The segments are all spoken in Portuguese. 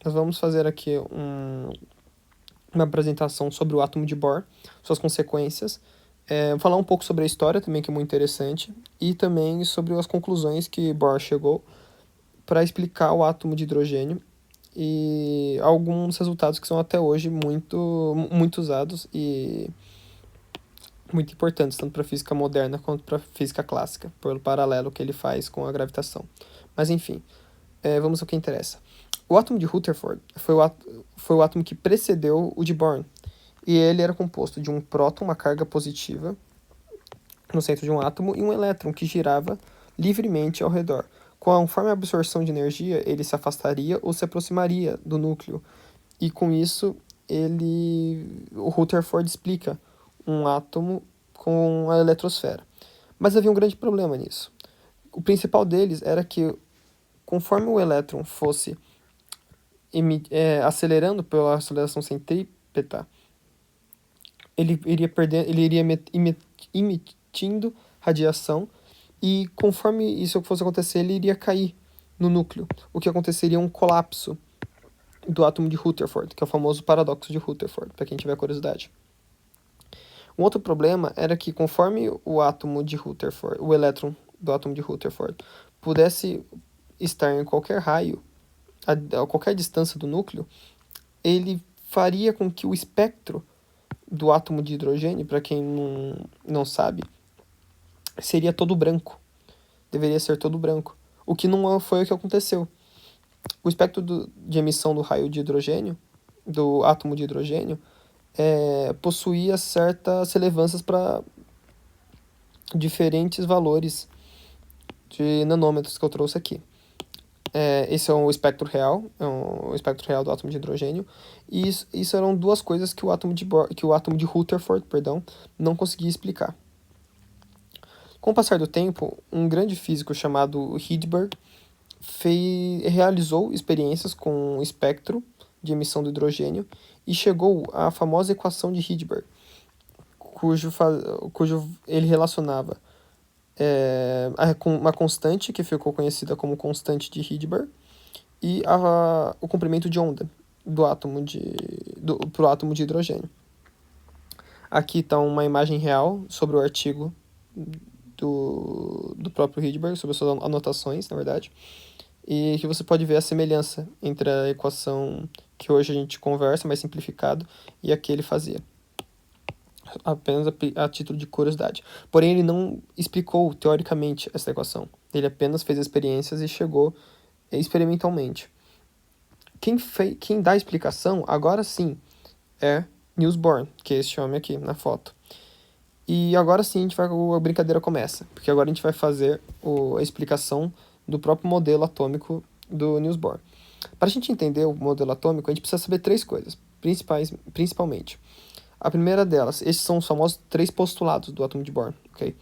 nós vamos fazer aqui uma apresentação sobre o átomo de Bohr, suas consequências, falar um pouco sobre a história também, que é muito interessante, e também sobre as conclusões que Bohr chegou para explicar o átomo de hidrogênio e alguns resultados que são até hoje muito usados e muito importantes, tanto para a física moderna quanto para a física clássica, pelo paralelo que ele faz com a gravitação. Mas enfim, vamos ao que interessa. O átomo de Rutherford foi o átomo que precedeu o de Bohr, e ele era composto de um próton, uma carga positiva, no centro de um átomo, e um elétron que girava livremente ao redor. Conforme a absorção de energia, ele se afastaria ou se aproximaria do núcleo, e com isso o Rutherford explica um átomo com a eletrosfera. Mas havia um grande problema nisso. O principal deles era que, conforme o elétron fosse acelerando pela aceleração centrípeta, ele iria emitindo radiação, e conforme isso fosse acontecer, ele iria cair no núcleo, o que aconteceria um colapso do átomo de Rutherford, que é o famoso paradoxo de Rutherford, para quem tiver curiosidade. Um outro problema era que, conforme o átomo de Rutherford, o elétron do átomo de Rutherford, pudesse estar em qualquer raio, a qualquer distância do núcleo, ele faria com que o espectro do átomo de hidrogênio, para quem não sabe, seria todo branco. Deveria ser todo branco. O que não foi o que aconteceu. O espectro de emissão do raio de hidrogênio, do átomo de hidrogênio, possuía certas relevâncias para diferentes valores de nanômetros que eu trouxe aqui. Esse é o espectro real, o espectro real do átomo de hidrogênio, e isso eram duas coisas que o átomo de Rutherford, não conseguia explicar. Com o passar do tempo, um grande físico chamado Rydberg realizou experiências com o espectro de emissão do hidrogênio e chegou à famosa equação de Rydberg, cujo ele relacionava com uma constante que ficou conhecida como constante de Rydberg e o comprimento de onda do átomo pro átomo de hidrogênio. Aqui está uma imagem real sobre o artigo do próprio Rydberg, sobre as suas anotações, na verdade, e que você pode ver a semelhança entre a equação que hoje a gente conversa, mais simplificado, e a que ele fazia. Apenas a título de curiosidade. Porém, ele não explicou teoricamente essa equação. Ele apenas fez experiências e chegou experimentalmente. Quem dá a explicação, agora sim, é Niels Bohr, que é esse homem aqui na foto. E agora sim a brincadeira começa, porque agora a gente vai fazer a explicação do próprio modelo atômico do Niels Bohr. Para a gente entender o modelo atômico, a gente precisa saber três coisas, principalmente. A primeira delas, esses são os famosos 3 postulados do átomo de Bohr, ok?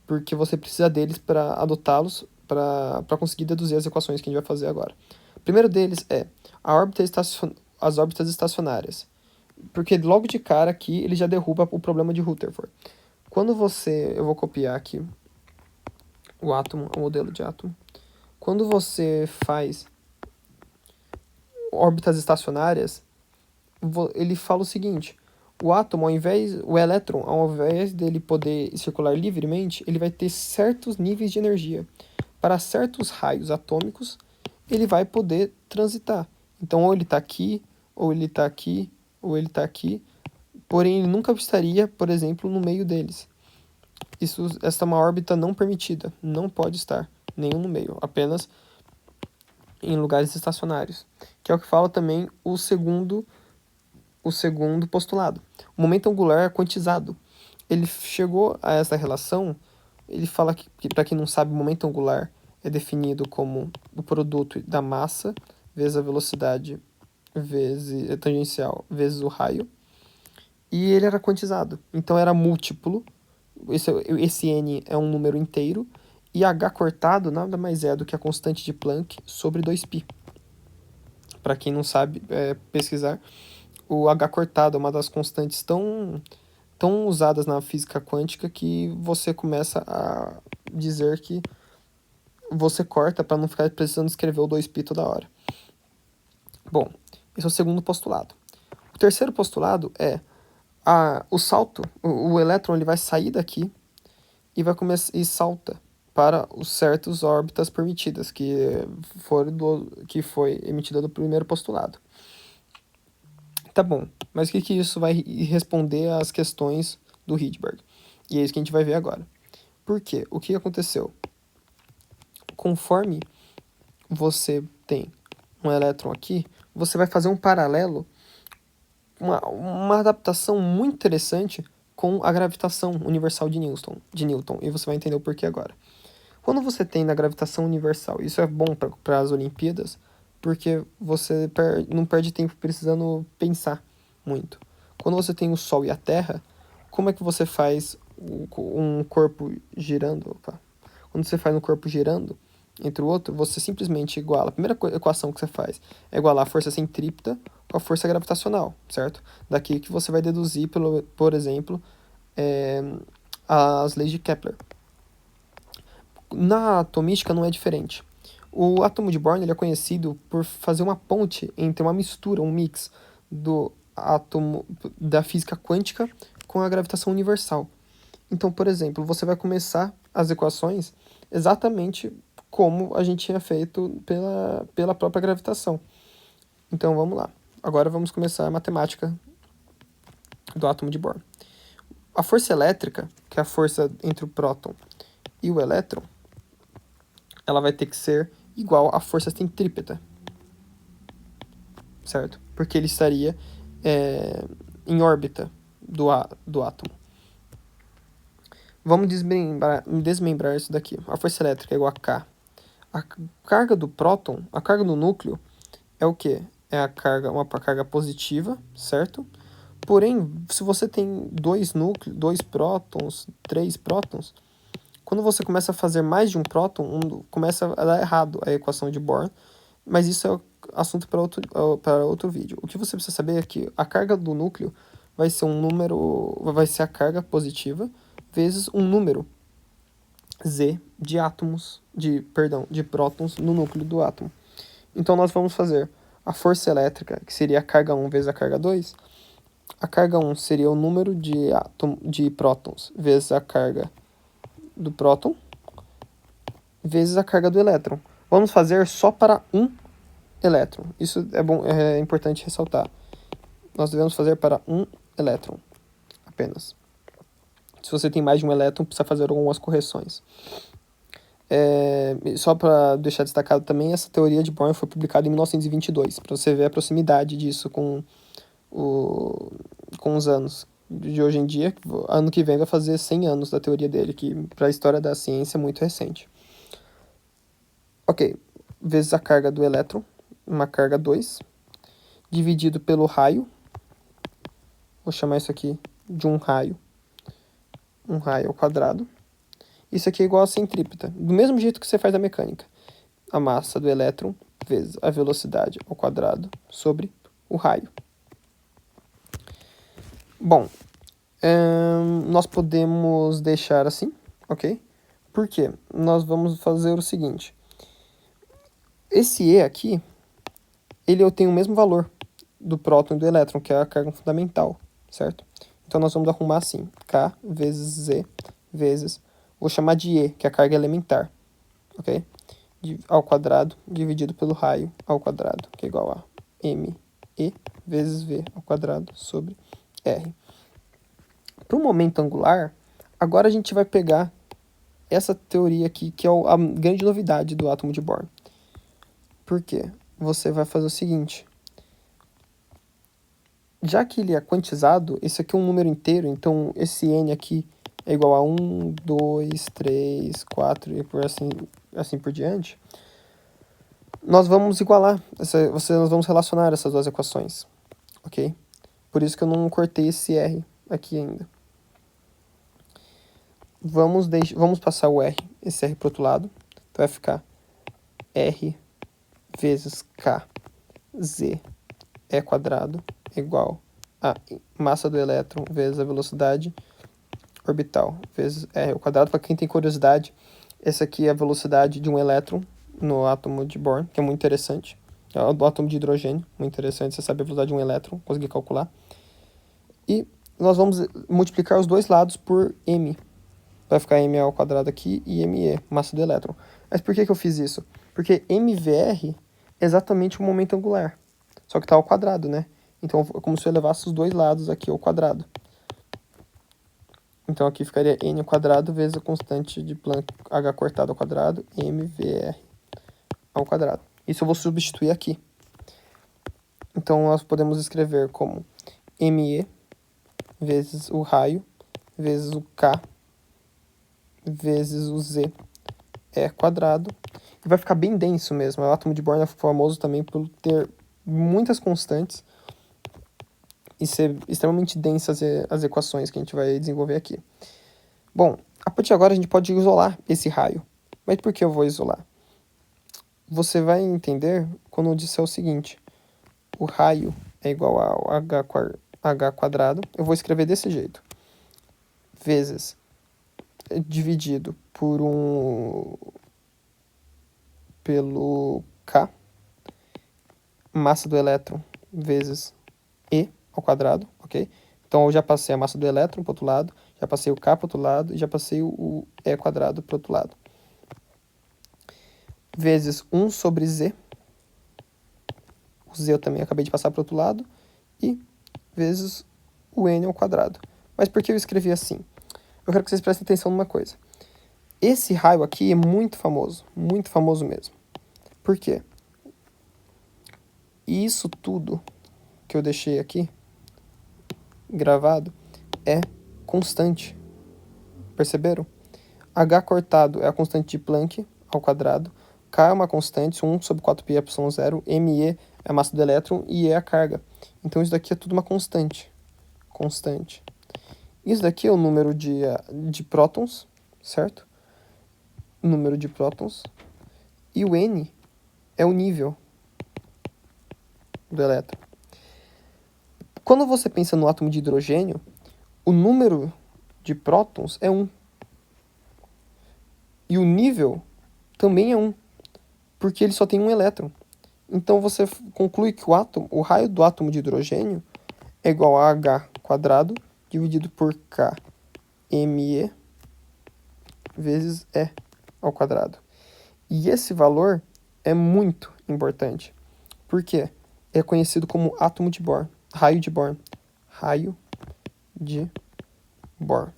Porque você precisa deles para adotá-los, para conseguir deduzir as equações que a gente vai fazer agora. O primeiro deles é as órbitas estacionárias, porque logo de cara aqui ele já derruba o problema de Rutherford. Eu vou copiar aqui o modelo de átomo. Quando você faz órbitas estacionárias, ele fala o seguinte: o elétron, ao invés dele poder circular livremente, ele vai ter certos níveis de energia. Para certos raios atômicos, ele vai poder transitar. Então, ou ele está aqui, ou ele está aqui, ou ele está aqui, porém ele nunca estaria, por exemplo, no meio deles. Esta é uma órbita não permitida, não pode estar nenhum no meio, apenas em lugares estacionários, que é o que fala também o segundo postulado. O momento angular é quantizado. Ele chegou a essa relação, ele fala que para quem não sabe, o momento angular é definido como o produto da massa vezes a velocidade vezes a tangencial vezes o raio, e ele era quantizado, então era múltiplo. Esse n é um número inteiro, e h cortado nada mais é do que a constante de Planck sobre 2π. Para quem não sabe pesquisar, o h cortado é uma das constantes tão usadas na física quântica que você começa a dizer que você corta para não ficar precisando escrever o 2π toda hora. Bom, esse é o segundo postulado. O terceiro postulado é o salto, o elétron ele vai sair daqui e vai começar e salta para os certos órbitas permitidas que foi emitida do primeiro postulado. Tá bom, mas o que isso vai responder às questões do Rydberg? E é isso que a gente vai ver agora. Por quê? O que aconteceu? Conforme você tem um elétron aqui, você vai fazer um paralelo, uma adaptação muito interessante com a gravitação universal de Newton, e você vai entender o porquê agora. Quando você tem na gravitação universal, isso é bom para as Olimpíadas, porque você não perde tempo precisando pensar muito. Quando você tem o Sol e a Terra, como é que você faz um corpo girando? Opa. Quando você faz um corpo girando entre o outro, você simplesmente iguala. A primeira equação que você faz é igualar a força centrípeta com a força gravitacional, certo? Daqui que você vai deduzir, por exemplo, as leis de Kepler. Na atomística não é diferente. O átomo de Bohr ele é conhecido por fazer uma ponte entre uma mistura, um mix do átomo da física quântica com a gravitação universal. Então, por exemplo, você vai começar as equações exatamente como a gente tinha feito pela própria gravitação. Então, vamos lá. Agora vamos começar a matemática do átomo de Bohr. A força elétrica, que é a força entre o próton e o elétron, ela vai ter que ser igual à força centrípeta, certo? Porque ele estaria em órbita do átomo. Vamos desmembrar isso daqui. A força elétrica é igual a K. A carga do próton, a carga do núcleo, é o quê? É uma carga positiva, certo? Porém, se você tem dois núcleos, 2 prótons, 3 prótons, quando você começa a fazer mais de um próton, começa a dar errado a equação de Bohr, mas isso é assunto para outro vídeo. O que você precisa saber é que a carga do núcleo vai ser vai ser a carga positiva vezes um número Z de de prótons no núcleo do átomo. Então nós vamos fazer a força elétrica, que seria a carga 1 vezes a carga 2. A carga 1 seria o número de prótons vezes a carga do próton vezes a carga do elétron. Vamos fazer só para um elétron. Isso é importante ressaltar. Nós devemos fazer para um elétron apenas. Se você tem mais de um elétron, precisa fazer algumas correções. Só para deixar destacado também, essa teoria de Bohr foi publicada em 1922, para você ver a proximidade disso com os anos de hoje em dia. Ano que vem vai fazer 100 anos da teoria dele, que para a história da ciência é muito recente. Ok, vezes a carga do elétron, uma carga 2, dividido pelo raio. Vou chamar isso aqui de um raio ao quadrado. Isso aqui é igual a centrípeta, do mesmo jeito que você faz a mecânica. A massa do elétron vezes a velocidade ao quadrado sobre o raio. Bom, nós podemos deixar assim, ok? Por quê? Nós vamos fazer o seguinte. Esse E aqui, ele tem o mesmo valor do próton e do elétron, que é a carga fundamental, certo? Então nós vamos arrumar assim, K vezes Z vezes, vou chamar de E, que é a carga elementar, ok? Ao quadrado dividido pelo raio ao quadrado, que é igual a ME vezes V ao quadrado sobre R. Para o momento angular, agora a gente vai pegar essa teoria aqui, que é a grande novidade do átomo de Bohr. Por quê? Você vai fazer o seguinte. Já que ele é quantizado, esse aqui é um número inteiro, então esse N aqui é igual a 1, 2, 3, 4 e assim por diante. Nós vamos igualar, nós vamos relacionar essas duas equações, ok? Por isso que eu não cortei esse R aqui ainda. Vamos passar o R, esse R para o outro lado. Então vai ficar R vezes K Z E quadrado igual a massa do elétron vezes a velocidade orbital vezes R ao quadrado. Para quem tem curiosidade, essa aqui é a velocidade de um elétron no átomo de Bohr, que é muito interessante. do átomo de hidrogênio. Muito interessante, você sabe a velocidade de um elétron, conseguir calcular. E nós vamos multiplicar os dois lados por m. Vai ficar m ao quadrado aqui e me, massa do elétron. Mas por que eu fiz isso? Porque mvr é exatamente o momento angular. Só que está ao quadrado, né? Então é como se eu elevasse os dois lados aqui ao quadrado. Então aqui ficaria n ao quadrado vezes a constante de Planck h cortado ao quadrado, mvr ao quadrado. Isso eu vou substituir aqui. Então nós podemos escrever como me vezes o raio vezes o k vezes o z quadrado. E vai ficar bem denso mesmo. O átomo de Bohr é famoso também por ter muitas constantes e ser extremamente densas as equações que a gente vai desenvolver aqui. Bom, a partir de agora a gente pode isolar esse raio. Mas por que eu vou isolar? Você vai entender quando eu disser o seguinte. O raio é igual ao h quadrado. Eu vou escrever desse jeito. Vezes dividido pelo K, massa do elétron vezes E ao quadrado, ok? Então eu já passei a massa do elétron para o outro lado, já passei o K para o outro lado e já passei o E quadrado para o outro lado. Vezes 1 sobre Z. O Z eu também acabei de passar para o outro lado. E vezes o N ao quadrado. Mas por que eu escrevi assim? Eu quero que vocês prestem atenção numa coisa. Esse raio aqui é muito famoso mesmo. Por quê? E isso tudo que eu deixei aqui gravado é constante. Perceberam? H cortado é a constante de Planck ao quadrado. K é uma constante, 1 sobre 4πε0. Me é a massa do elétron e E é a carga. Então isso daqui é tudo uma constante. Constante. Isso daqui é o número de prótons, certo? Número de prótons. E o N é o nível do elétron. Quando você pensa no átomo de hidrogênio, o número de prótons é 1. E o nível também é 1, porque ele só tem um elétron. Então você conclui que o raio do átomo de hidrogênio é igual a H quadrado dividido por K me vezes E ao quadrado. E esse valor é muito importante. Por quê? É conhecido como átomo de Bohr, raio de Bohr. Raio de Bohr.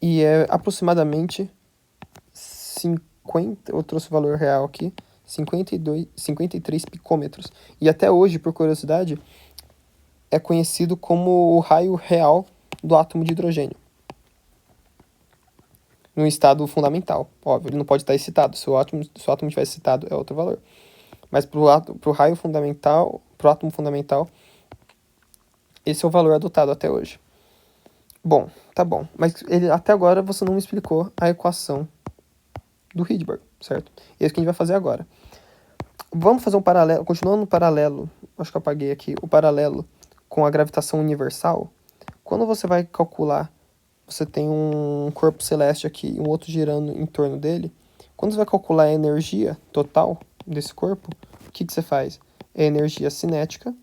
E é aproximadamente 50, eu trouxe o valor real aqui, 53 picômetros. E até hoje, por curiosidade, é conhecido como o raio real do átomo de hidrogênio. No estado fundamental, óbvio, ele não pode estar excitado. Se o átomo estiver excitado, é outro valor. Mas para o raio fundamental, para o átomo fundamental, esse é o valor adotado até hoje. Bom, tá bom. Mas até agora você não me explicou a equação do Rydberg, certo? E é isso que a gente vai fazer agora. Vamos fazer um paralelo, continuando no paralelo, acho que eu apaguei aqui, o paralelo com a gravitação universal. Quando você vai calcular, você tem um corpo celeste aqui e um outro girando em torno dele. Quando você vai calcular a energia total desse corpo, o que você faz? É energia cinética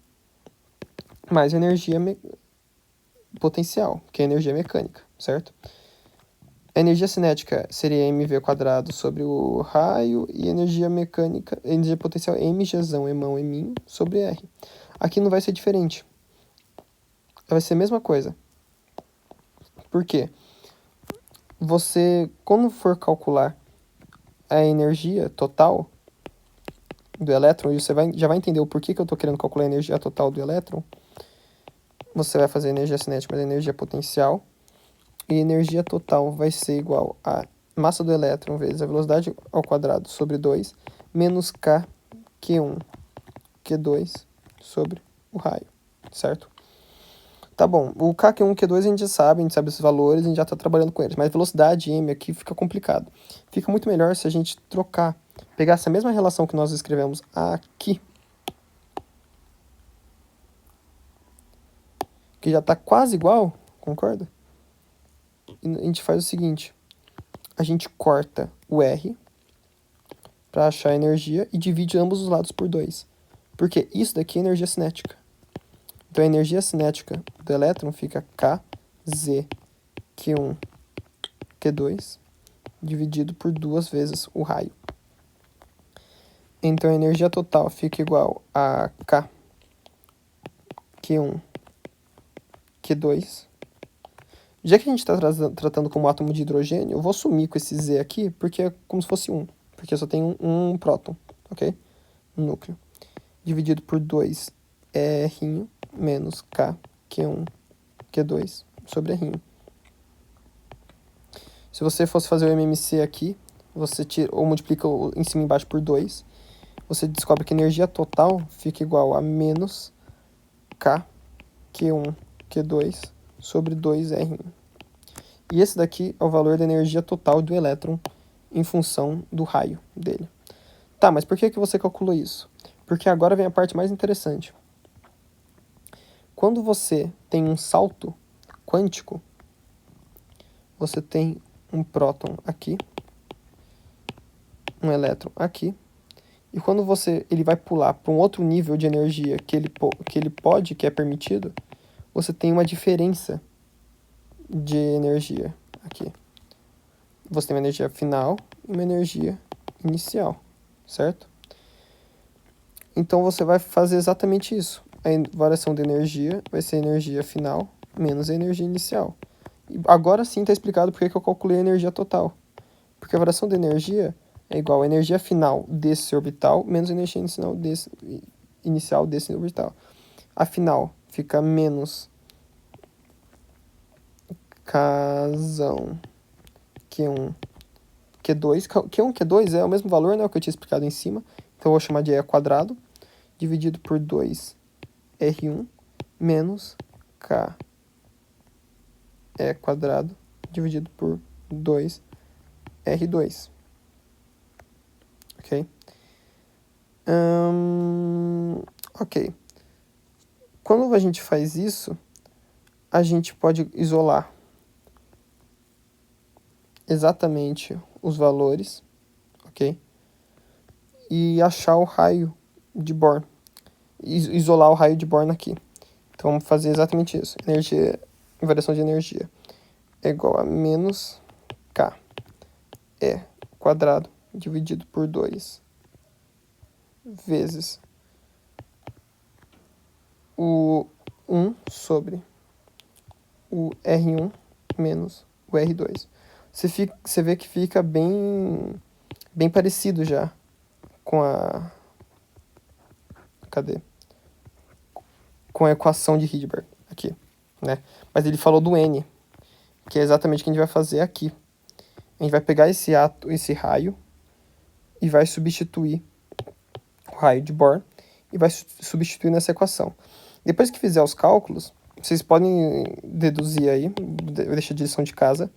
mais energia potencial, que é energia mecânica, certo? A energia cinética seria mv quadrado sobre o raio e energia mecânica, energia potencial é mgzão, emão, emin, sobre R. Aqui não vai ser diferente. Vai ser a mesma coisa. Por quê? Você, quando for calcular a energia total do elétron, e você já vai entender o porquê que eu estou querendo calcular a energia total do elétron, você vai fazer energia cinética mais energia potencial, e energia total vai ser igual a massa do elétron vezes a velocidade ao quadrado sobre 2, menos K, Q1, Q2 sobre o raio, certo? Tá bom, o K, Q1, Q2 a gente sabe esses valores, a gente já está trabalhando com eles, mas velocidade M aqui fica complicado. Fica muito melhor se a gente trocar, pegar essa mesma relação que nós escrevemos aqui, que já está quase igual, concorda? E a gente faz o seguinte, a gente corta o R, para achar a energia e divide ambos os lados por 2. Porque isso daqui é energia cinética. Então a energia cinética do elétron fica Kz Q1 Q2 dividido por 2 vezes o raio. Então a energia total fica igual a K Q1 Q2. Já que a gente está tratando como átomo de hidrogênio, eu vou sumir com esse Z aqui, porque é como se fosse 1. Porque só tem um próton, ok? Um núcleo. Dividido por 2 R menos K Q1 Q2 sobre R. Se você fosse fazer o MMC aqui, você tira, ou multiplica em cima e embaixo por 2, você descobre que a energia total fica igual a menos K Q1 Q2 sobre 2R. E esse daqui é o valor da energia total do elétron em função do raio dele. Tá, mas por que você calculou isso? Porque agora vem a parte mais interessante. Quando você tem um salto quântico, você tem um próton aqui, um elétron aqui, e quando ele vai pular para um outro nível de energia que ele pode, que é permitido, você tem uma diferença de energia aqui. Você tem uma energia final e uma energia inicial, certo? Então você vai fazer exatamente isso. A variação de energia vai ser a energia final menos a energia inicial. E agora sim está explicado porque eu calculei a energia total. Porque a variação de energia é igual a energia final desse orbital menos a energia inicial desse orbital. A final fica menos Kzão Q1 Q2. Q1 Q2 é o mesmo valor, né, que eu tinha explicado em cima. Então eu vou chamar de E quadrado dividido por 2 R1 menos K E quadrado dividido por 2 R2. Ok? Ok. Quando a gente faz isso, a gente pode isolar exatamente os valores, ok? E achar o raio de Born. Isolar o raio de Born aqui. Então vamos fazer exatamente isso. Variação de energia é igual a menos K E quadrado dividido por 2 vezes o 1 sobre o R1 menos o R2. Você vê que fica bem parecido já com a... Cadê? Com a equação de Rydberg aqui, né? Mas ele falou do N, que é exatamente o que a gente vai fazer aqui. A gente vai pegar esse raio e vai substituir o raio de Bohr e vai substituir nessa equação. Depois que fizer os cálculos, vocês podem deduzir aí, eu deixo de lição de casa,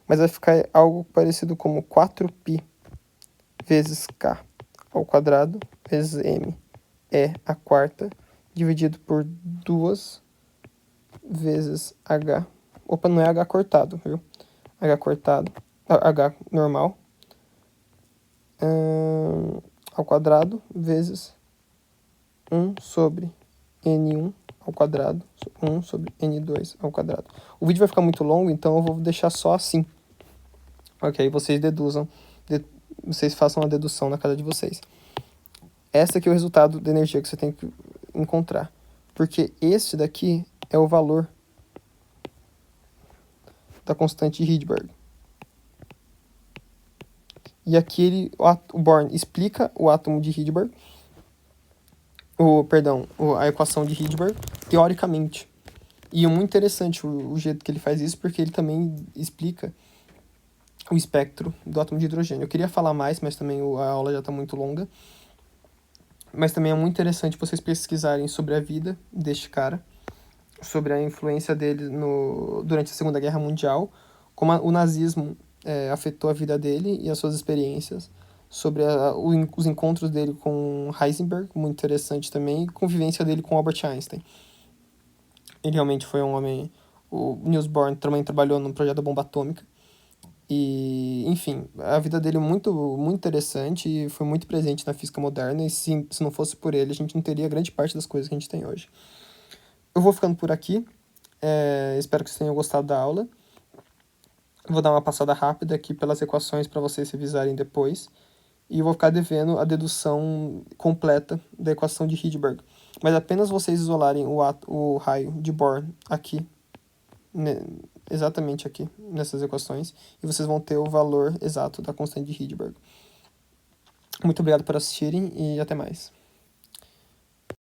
mas vai ficar algo parecido como 4π vezes k ao quadrado vezes m e a quarta dividido por 2 vezes h. Opa, não é h cortado, viu? H cortado, h normal, ao quadrado vezes 1 sobre n1 ao quadrado, 1 sobre n2 ao quadrado. O vídeo vai ficar muito longo, então eu vou deixar só assim. Ok, vocês deduzam, vocês façam a dedução na casa de vocês. Esse aqui é o resultado da energia que você tem que encontrar. Porque este daqui é o valor da constante de Rydberg. E aqui o Born explica o átomo de Rydberg, a equação de Rydberg, teoricamente. E é muito interessante o jeito que ele faz isso, porque ele também explica o espectro do átomo de hidrogênio. Eu queria falar mais, mas também a aula já está muito longa. Mas também é muito interessante vocês pesquisarem sobre a vida deste cara, sobre a influência dele durante a Segunda Guerra Mundial, como o nazismo afetou a vida dele e as suas experiências, sobre os encontros dele com Heisenberg, muito interessante também, e a convivência dele com Albert Einstein. Ele realmente foi um homem... O Niels Bohr também trabalhou no projeto da bomba atômica, E, enfim, a vida dele é muito, muito interessante e foi muito presente na física moderna, e se não fosse por ele, a gente não teria grande parte das coisas que a gente tem hoje. Eu vou ficando por aqui, espero que vocês tenham gostado da aula. Vou dar uma passada rápida aqui pelas equações para vocês revisarem depois. E eu vou ficar devendo a dedução completa da equação de Rydberg. Mas apenas vocês isolarem o raio de Bohr aqui, né, exatamente aqui, nessas equações, e vocês vão ter o valor exato da constante de Rydberg. Muito obrigado por assistirem e até mais.